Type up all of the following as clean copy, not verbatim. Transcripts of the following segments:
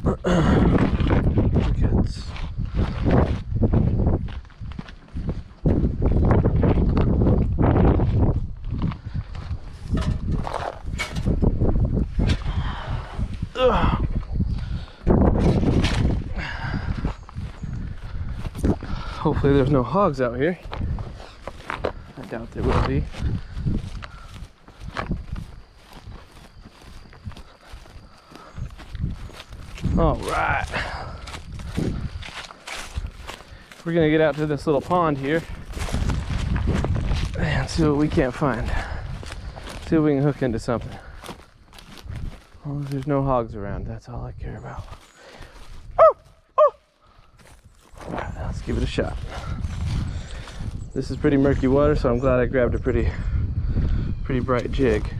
Crickets. Ugh. Hopefully there's no hogs out here. I doubt there will be. All right. We're gonna get out to this little pond here and see what we can't find. See if we can hook into something. As long as there's no hogs around, that's all I care about. Oh! Oh! All right, let's give it a shot. This is pretty murky water, so I'm glad I grabbed a pretty bright jig.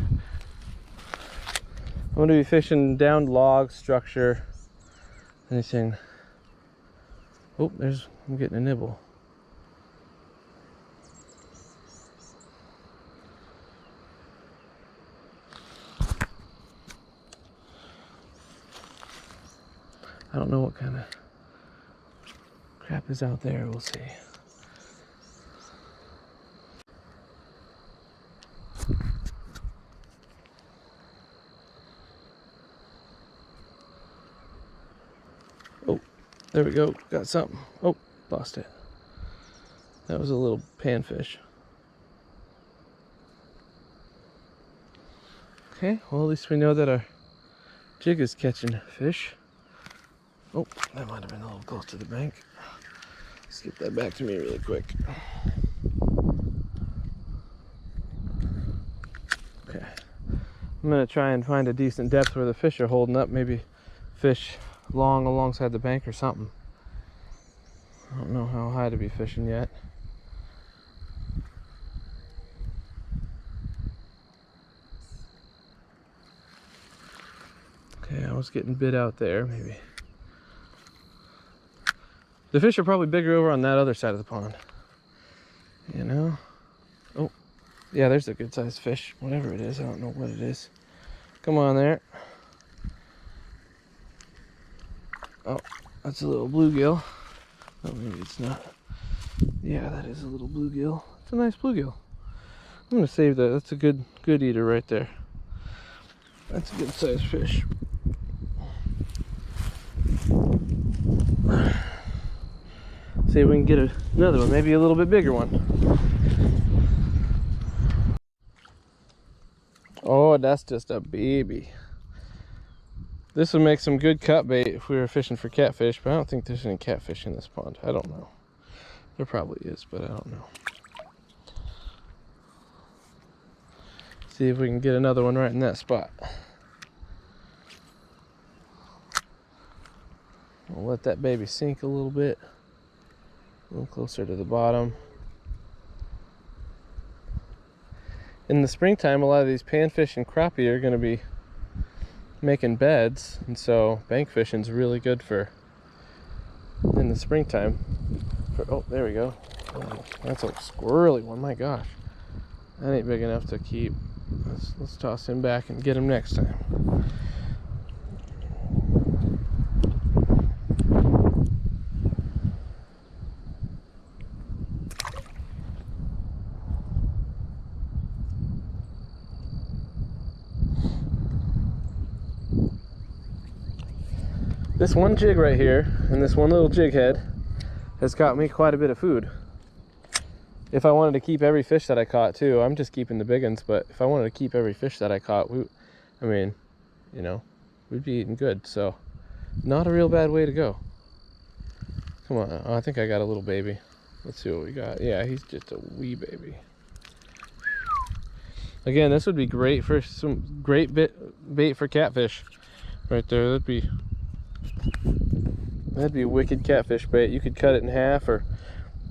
I'm gonna be fishing down log structure, anything. Oh, I'm getting a nibble. I don't know what kind of crap is out there, we'll see. Oh, there we go, got something. Oh, lost it. That was a little panfish. Okay, well at least we know that our jig is catching fish. Oh, that might have been a little close to the bank. Skip that back to me really quick. Okay, I'm gonna try and find a decent depth where the fish are holding up. Maybe fish alongside the bank or something. I don't know how high to be fishing yet. Okay, I was getting bit out there, maybe. The fish are probably bigger over on that other side of the pond. You know? Oh, yeah, there's a good sized fish. Whatever it is, I don't know what it is. Come on there. Oh, that's a little bluegill. Oh, maybe it's not. Yeah, that is a little bluegill. It's a nice bluegill. I'm gonna save that. That's a good eater right there. That's a good sized fish. See if we can get another one, maybe a little bit bigger one. Oh, that's just a baby. This would make some good cut bait if we were fishing for catfish, but I don't think there's any catfish in this pond. I don't know. There probably is, but I don't know. See if we can get another one right in that spot. We'll let that baby sink a little bit. A little closer to the bottom. In the springtime, a lot of these panfish and crappie are going to be making beds, and so bank fishing is really good for in the springtime. Oh, there we go. Oh, that's a squirrely one. My gosh, that ain't big enough to keep. Let's toss him back and get him next time. This one jig right here and this one little jig head has got me quite a bit of food. If I wanted to keep every fish that I caught too, I'm just keeping the big ones, but if I wanted to keep every fish that I caught, I mean, you know, we'd be eating good. So not a real bad way to go. Come on, oh, I think I got a little baby. Let's see what we got. Yeah, he's just a wee baby. Again, this would be great for some great bait for catfish right there. That'd be wicked catfish bait. You could cut it in half or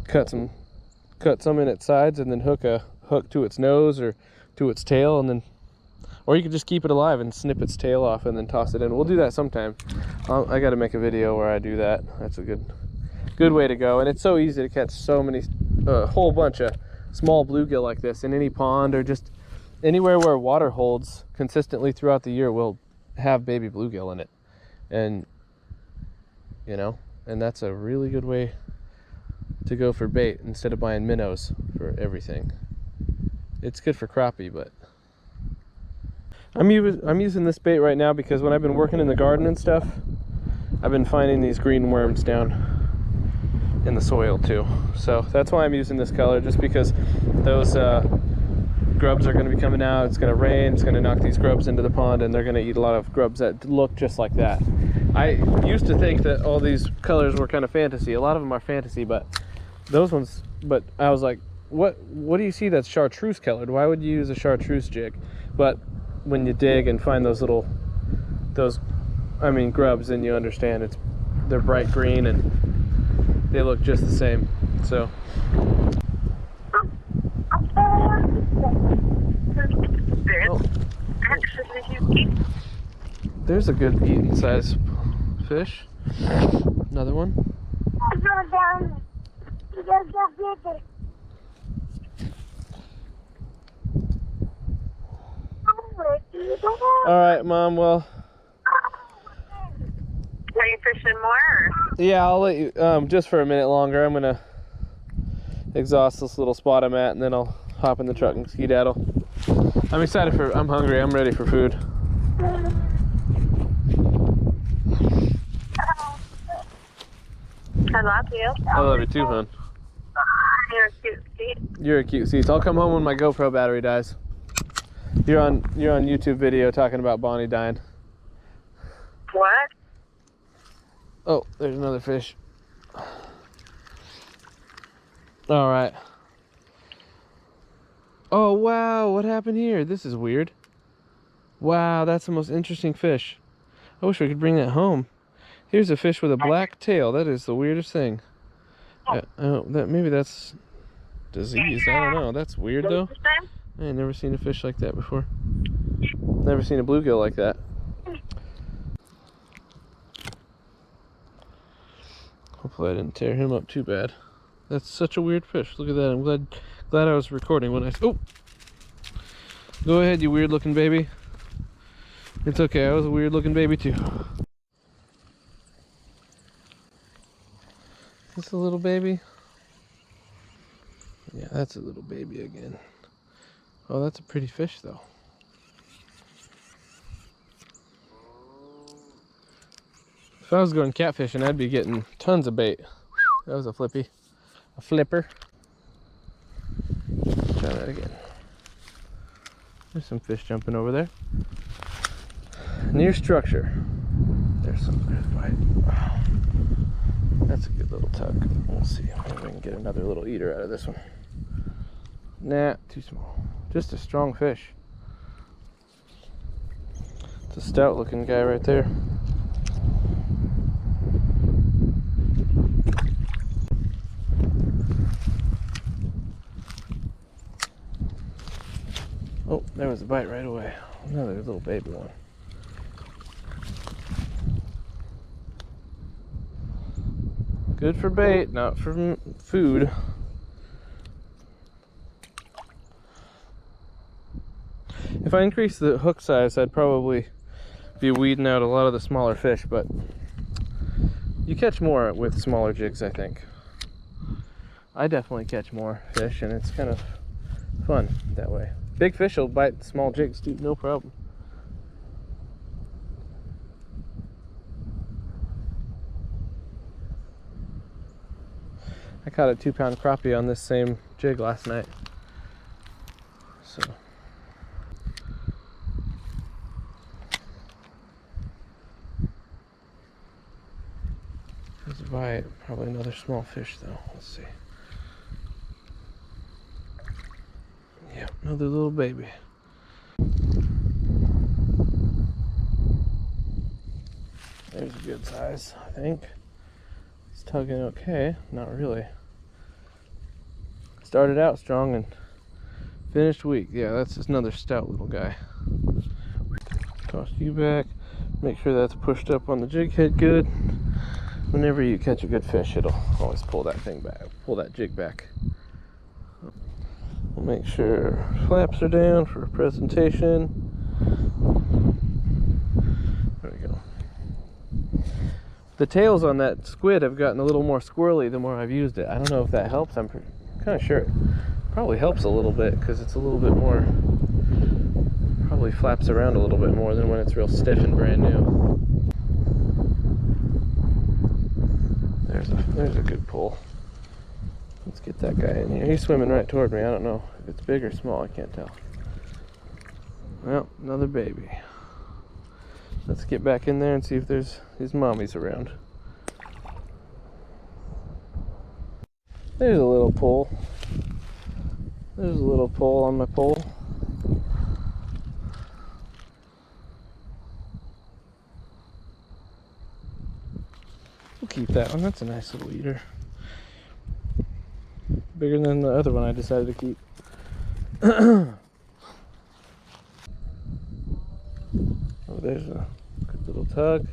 cut some in its sides and then hook a hook to its nose or to its tail, and then, or you could just keep it alive and snip its tail off and then toss it in. We'll do that sometime. I got to make a video where I do that. That's a good way to go, and it's so easy to catch so many, a whole bunch of small bluegill like this in any pond or just anywhere where water holds consistently throughout the year will have baby bluegill in it. And you know, and that's a really good way to go for bait instead of buying minnows for everything. It's good for crappie, but I'm using this bait right now because when I've been working in the garden and stuff, I've been finding these green worms down in the soil too. So that's why I'm using this color, just because those grubs are going to be coming out. It's going to rain, it's going to knock these grubs into the pond, and they're going to eat a lot of grubs that look just like that. I used to think that all these colors were kind of fantasy. A lot of them are fantasy, but those ones, but I was like, what do you see that's chartreuse colored? Why would you use a chartreuse jig? But when you dig and find those grubs, then you understand they're bright green and they look just the same. So there's a good eating size fish. Another one. All right, Mom. Well, are you fishing more? Yeah, I'll let you just for a minute longer. I'm gonna exhaust this little spot I'm at, and then I'll hop in the truck and skedaddle. I'm hungry. I'm ready for food. I love you. I love you too, hon. You're a cute seat. You're a cute seat. I'll come home when my GoPro battery dies. You're on YouTube video talking about Bonnie dying. What? Oh, there's another fish. All right. Oh, wow. What happened here? This is weird. Wow, that's the most interesting fish. I wish we could bring that home. Here's a fish with a black tail. That is the weirdest thing. Maybe that's diseased. I don't know. That's weird, though. I ain't never seen a fish like that before. Never seen a bluegill like that. Hopefully I didn't tear him up too bad. That's such a weird fish. Look at that. I'm glad I was recording when I... Oh! Go ahead, you weird looking baby. It's okay. I was a weird looking baby too. Is this a little baby? Yeah, that's a little baby again. Oh, that's a pretty fish though. If I was going catfishing, I'd be getting tons of bait. That was a flipper. Try that again. There's some fish jumping over there. Near structure. There's a bite. Wow. That's a good little tug. We'll see if we can get another little eater out of this one. Nah, too small. Just a strong fish. It's a stout looking guy right there. Oh, there was a bite right away. Another little baby one. Good for bait, not for food. If I increase the hook size, I'd probably be weeding out a lot of the smaller fish, but you catch more with smaller jigs, I think. I definitely catch more fish, and it's kind of fun that way. Big fish will bite small jigs too, no problem. I caught a 2-pound crappie on this same jig last night. So there's a bite, probably another small fish though. Let's see. Yeah, another little baby. There's a good size, I think. It's tugging okay, not really. Started out strong and finished weak. Yeah, that's just another stout little guy. Toss you back. Make sure that's pushed up on the jig head good. Whenever you catch a good fish, it'll always pull that thing back, pull that jig back. We'll make sure flaps are down for presentation. There we go. The tails on that squid have gotten a little more squirrely the more I've used it. I don't know if that helps. I'm kind of sure it probably helps a little bit because it's a little bit more, probably flaps around a little bit more than when it's real stiff and brand new. There's a good pull. Let's get that guy in here. He's swimming right toward me. I don't know if it's big or small. I can't tell. Well, another baby. Let's get back in there and see if there's these mommies around. There's a little pull. There's a little pull on my pole. We'll keep that one. That's a nice little eater. Bigger than the other one I decided to keep. Oh, there's a good little tug.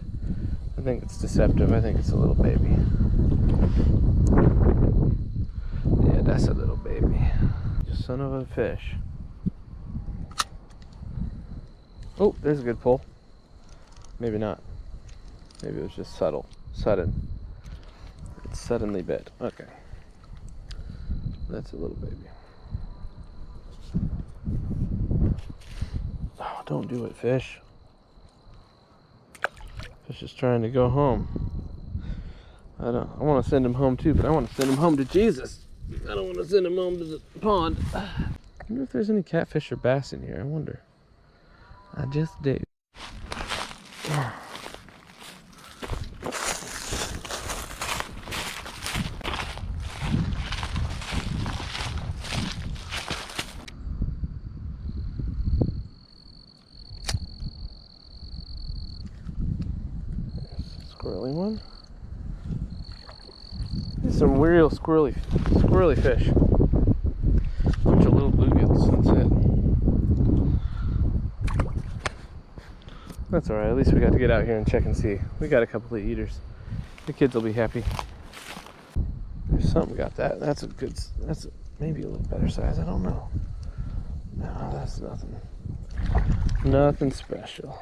I think it's deceptive. I think it's a little baby. Yeah, that's a little baby. Son of a fish. Oh, there's a good pull. Maybe not. Maybe it was just sudden. It's suddenly bit. Okay. That's a little baby. Oh, don't do it, fish. Fish is trying to go home. I want to send him home too, but I want to send him home to Jesus. I don't want to send him home to the pond. I wonder if there's any catfish or bass in here. I wonder. I just do. Squirrely one. There's some real squirrely fish. Bunch of little bluegills. That's it. That's all right. At least we got to get out here and check and see. We got a couple of eaters. The kids will be happy. There's something got that. That's maybe a little better size. I don't know. No, that's nothing. Nothing special.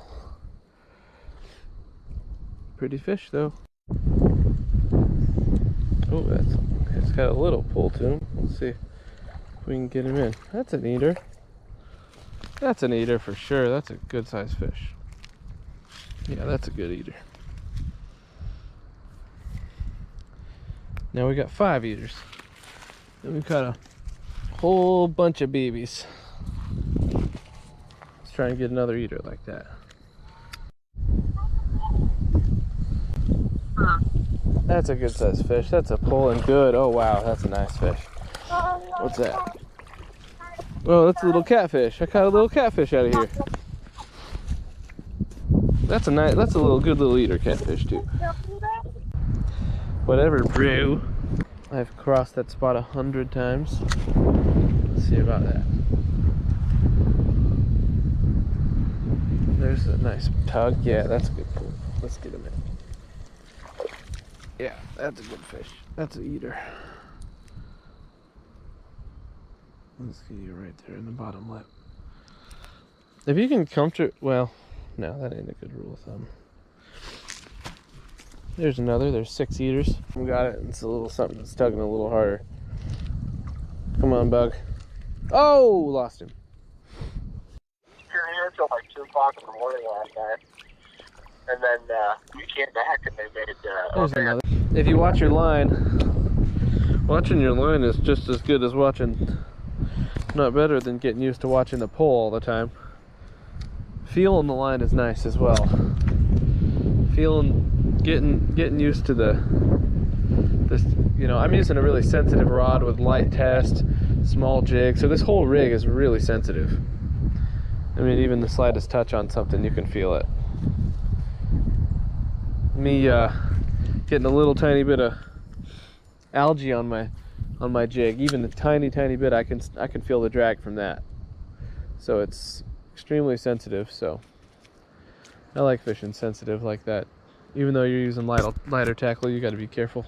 Pretty fish though. Oh, it's got a little pull to him. Let's see if we can get him in. That's an eater. That's an eater for sure. That's a good sized fish. Yeah, that's a good eater. Now we got 5 eaters. Then we've got a whole bunch of babies. Let's try and get another eater like that. That's a good sized fish. That's a pulling good. Oh wow, that's a nice fish. What's that? Oh, that's a little catfish. I caught a little catfish out of here. That's a good little eater catfish too. Whatever, bro. I've crossed that spot 100 times. Let's see about that. There's a nice tug. Yeah, that's a good pull. Let's get him in. Yeah, that's a good fish. That's an eater. Let's get you right there in the bottom lip. If you can well, no, that ain't a good rule of thumb. There's another. There's 6 eaters. We got it. It's a little something that's tugging a little harder. Come on, bug. Oh, lost him. You're here until like 2 o'clock in the morning last night. And then we came back and they made There's another. If you watch your line, watching your line is just as good as watching, not better than getting used to watching the pole all the time. Feeling the line is nice as well. Getting used to this, you know, I'm using a really sensitive rod with light test, small jig, so this whole rig is really sensitive. I mean, even the slightest touch on something, you can feel it. Me getting a little tiny bit of algae on my jig, even the tiny bit, I can feel the drag from that. So it's extremely sensitive. So I like fishing sensitive like that. Even though you're using lighter tackle, you got to be careful.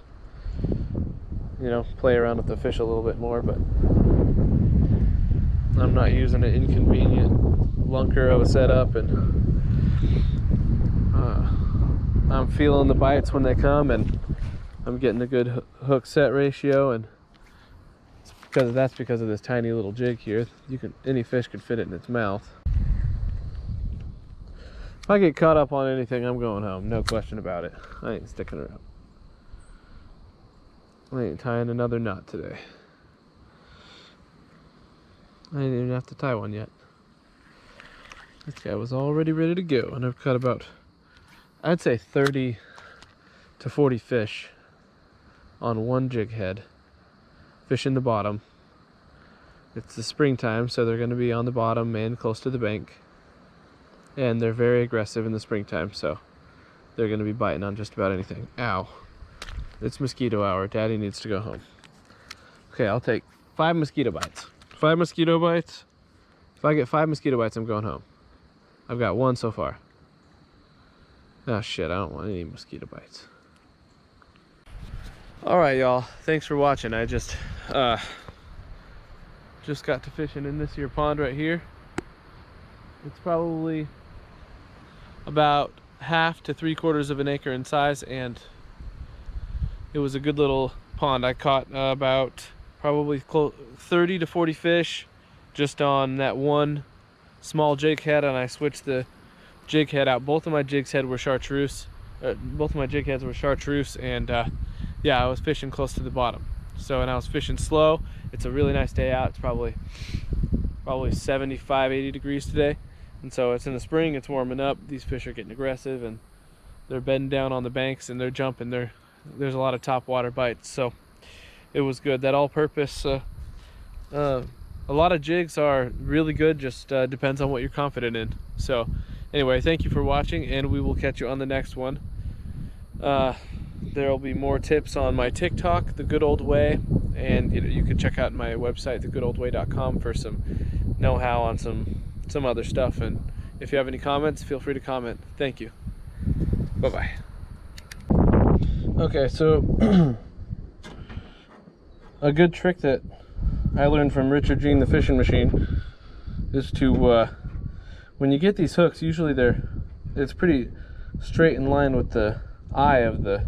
You know, play around with the fish a little bit more, but I'm not using an inconvenient lunker of a setup and I'm feeling the bites when they come, and I'm getting a good hook set ratio, and that's because of this tiny little jig here. Any fish could fit it in its mouth. If I get caught up on anything, I'm going home, no question about it. I ain't sticking around. I ain't tying another knot today. I didn't even have to tie one yet. This guy was already ready to go, and I've caught about, I'd say 30 to 40 fish on one jig head, fishing the bottom. It's the springtime, so they're going to be on the bottom and close to the bank, and they're very aggressive in the springtime, so they're going to be biting on just about anything. Ow. It's mosquito hour. Daddy needs to go home. Okay, I'll take 5 mosquito bites. 5 mosquito bites. If I get 5 mosquito bites, I'm going home. I've got 1 so far. Oh shit, I don't want any mosquito bites. Alright y'all, thanks for watching. I just got to fishing in this here pond right here. It's probably about 1/2 to 3/4 of an acre in size, and it was a good little pond. I caught about probably 30 to 40 fish just on that one small jig head, and I switched the jig head out. Both of my jig heads were chartreuse. And yeah, I was fishing close to the bottom. So, and I was fishing slow. It's a really nice day out. It's probably 75, 80 degrees today. And so it's in the spring, it's warming up. These fish are getting aggressive, and they're bedding down on the banks, and they're jumping. There's a lot of top water bites. So it was good. That all-purpose, a lot of jigs are really good, just depends on what you're confident in. So anyway, thank you for watching, and we will catch you on the next one. There will be more tips on my TikTok, The Good Old Way, and you can check out my website, thegoodoldway.com, for some know-how on some other stuff. And if you have any comments, feel free to comment. Thank you. Bye-bye. Okay, so a good trick that I learned from Richard Jean the Fishing Machine is to, when you get these hooks, usually it's pretty straight in line with the eye of the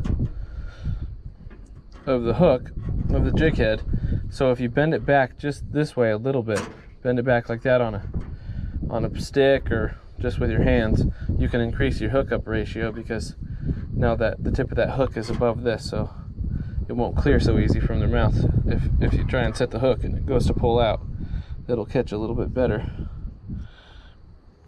hook, of the jig head. So if you bend it back just this way a little bit, bend it back like that on a stick or just with your hands, you can increase your hookup ratio, because now that the tip of that hook is above this, so it won't clear so easy from their mouth. If you try and set the hook and it goes to pull out, it'll catch a little bit better.